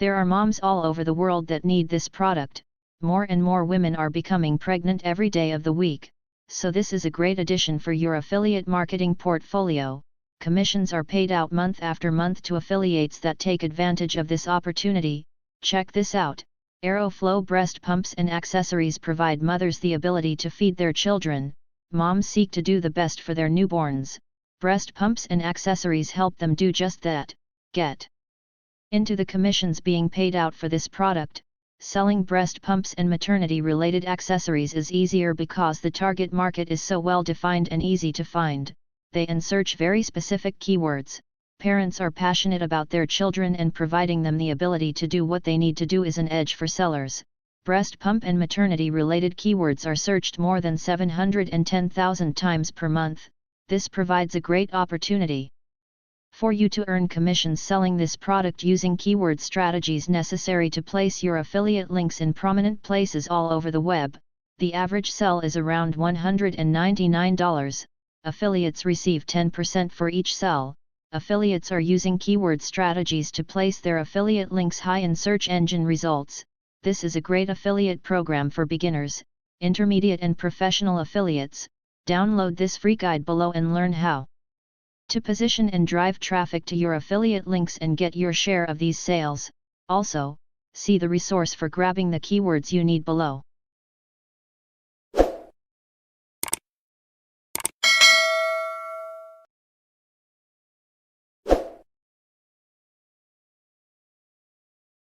There are moms all over the world that need this product. More and more women are becoming pregnant every day of the week, so this is a great addition for your affiliate marketing portfolio. Commissions are paid out month after month to affiliates that take advantage of this opportunity. Check this out. Aeroflow breast pumps and accessories provide mothers the ability to feed their children. Moms seek to do the best for their newborns. Breast pumps and accessories help them do just that. Get into the commissions being paid out for this product. Selling breast pumps and maternity-related accessories is easier because the target market is so well defined and easy to find. They search very specific keywords. Parents are passionate about their children, and providing them the ability to do what they need to do is an edge for sellers. Breast pump and maternity-related keywords are searched more than 710,000 times per month. This provides a great opportunity for you to earn commissions selling this product using keyword strategies necessary to place your affiliate links in prominent places all over the web. The average sell is around $199. Affiliates receive 10% for each sell. Affiliates are using keyword strategies to place their affiliate links high in search engine results. This is a great affiliate program for beginners, intermediate and professional affiliates. Download this free guide below and learn how to position and drive traffic to your affiliate links and get your share of these sales. Also, see the resource for grabbing the keywords you need below.